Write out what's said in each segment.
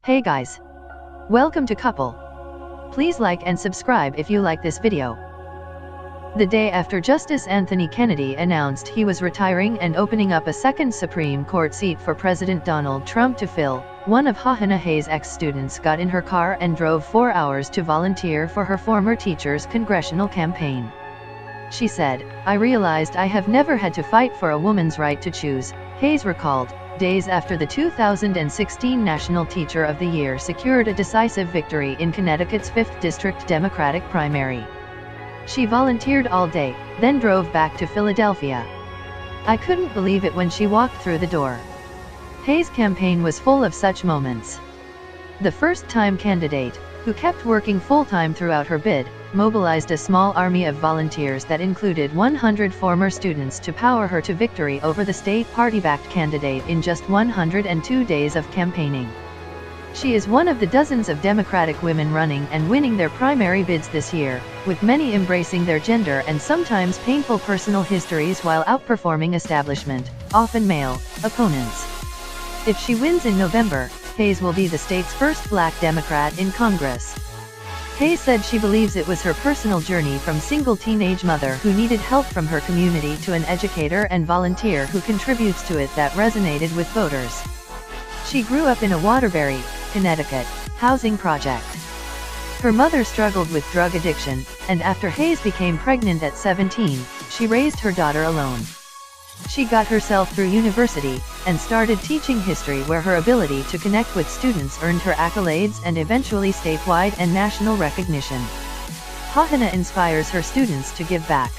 Hey guys! Welcome to Couple. Please like and subscribe if you like this video. The day after Justice Anthony Kennedy announced he was retiring and opening up a second Supreme Court seat for President Donald Trump to fill, one of Jahana Hayes' ex-students got in her car and drove 4 hours to volunteer for her former teacher's congressional campaign. She said, "I realized I have never had to fight for a woman's right to choose," Hayes recalled, days after the 2016 National Teacher of the Year secured a decisive victory in Connecticut's 5th District Democratic primary. She volunteered all day, then drove back to Philadelphia. "I couldn't believe it when she walked through the door." Hayes' campaign was full of such moments. The first-time candidate, who kept working full-time throughout her bid, mobilized a small army of volunteers that included 100 former students to power her to victory over the state party-backed candidate in just 102 days of campaigning. She is one of the dozens of Democratic women running and winning their primary bids this year, with many embracing their gender and sometimes painful personal histories while outperforming establishment, often male, opponents. If she wins in November, Hayes will be the state's first Black Democrat in Congress. Hayes said she believes it was her personal journey from single teenage mother who needed help from her community to an educator and volunteer who contributes to it that resonated with voters. She grew up in a Waterbury, Connecticut, housing project. Her mother struggled with drug addiction, and after Hayes became pregnant at 17, she raised her daughter alone. She got herself through university, and started teaching history where her ability to connect with students earned her accolades and eventually statewide and national recognition. Jahana inspires her students to give back.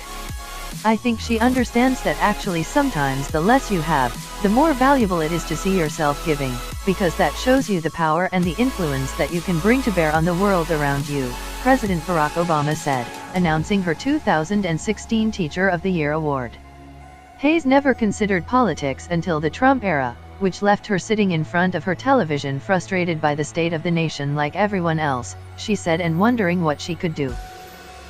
"I think she understands that actually sometimes the less you have, the more valuable it is to see yourself giving, because that shows you the power and the influence that you can bring to bear on the world around you," President Barack Obama said, announcing her 2016 Teacher of the Year award. Hayes never considered politics until the Trump era, which left her sitting in front of her television frustrated by the state of the nation like everyone else, she said, and wondering what she could do.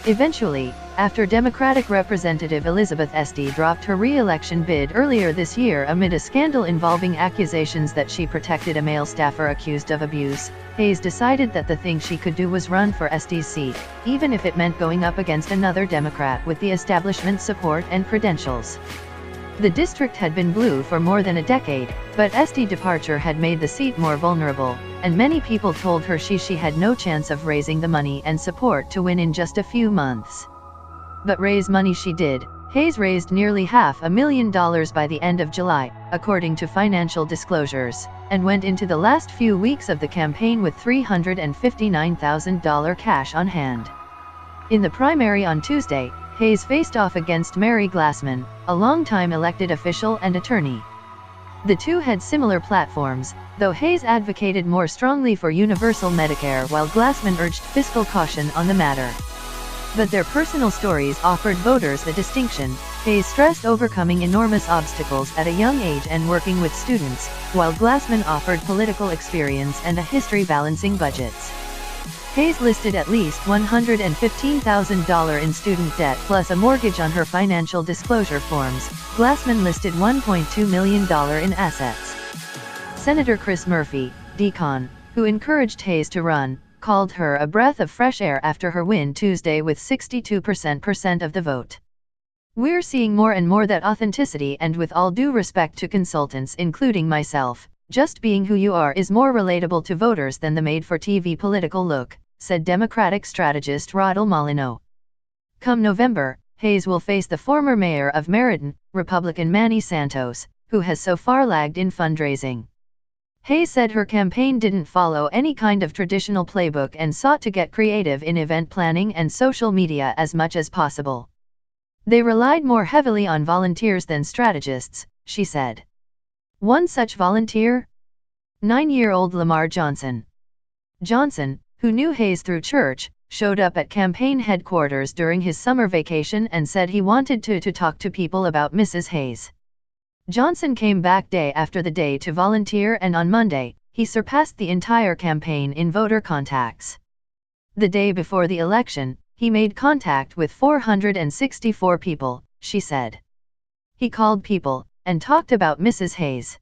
Eventually, after Democratic Representative Elizabeth Esty dropped her re-election bid earlier this year amid a scandal involving accusations that she protected a male staffer accused of abuse, Hayes decided that the thing she could do was run for Esty's seat, even if it meant going up against another Democrat with the establishment's support and credentials. The district had been blue for more than a decade, but Esty's departure had made the seat more vulnerable, and many people told her she had no chance of raising the money and support to win in just a few months. But raise money she did. Hayes raised nearly $500,000 by the end of July, according to financial disclosures, and went into the last few weeks of the campaign with $359,000 cash on hand. In the primary on Tuesday, Hayes faced off against Mary Glassman, a longtime elected official and attorney. The two had similar platforms, though Hayes advocated more strongly for universal Medicare while Glassman urged fiscal caution on the matter. But their personal stories offered voters a distinction. Hayes stressed overcoming enormous obstacles at a young age and working with students, while Glassman offered political experience and a history balancing budgets. Hayes listed at least $115,000 in student debt plus a mortgage on her financial disclosure forms. Glassman listed $1.2 million in assets. Senator Chris Murphy, Decon, who encouraged Hayes to run, called her a breath of fresh air after her win Tuesday with 62% of the vote. "We're seeing more and more that authenticity, and with all due respect to consultants including myself, just being who you are is more relatable to voters than the made-for-TV political look," said Democratic strategist Rodel Molino. Come November, Hayes will face the former mayor of Meriden, Republican Manny Santos, who has so far lagged in fundraising. Hayes said her campaign didn't follow any kind of traditional playbook and sought to get creative in event planning and social media as much as possible. "They relied more heavily on volunteers than strategists," she said. One such volunteer? 9-year-old Lamar Johnson. Johnson, who knew Hayes through church, showed up at campaign headquarters during his summer vacation and said he wanted to talk to people about Mrs. Hayes. Johnson came back day after the day to volunteer, and on Monday, he surpassed the entire campaign in voter contacts. The day before the election, he made contact with 464 people, she said. He called people and talked about Mrs. Hayes.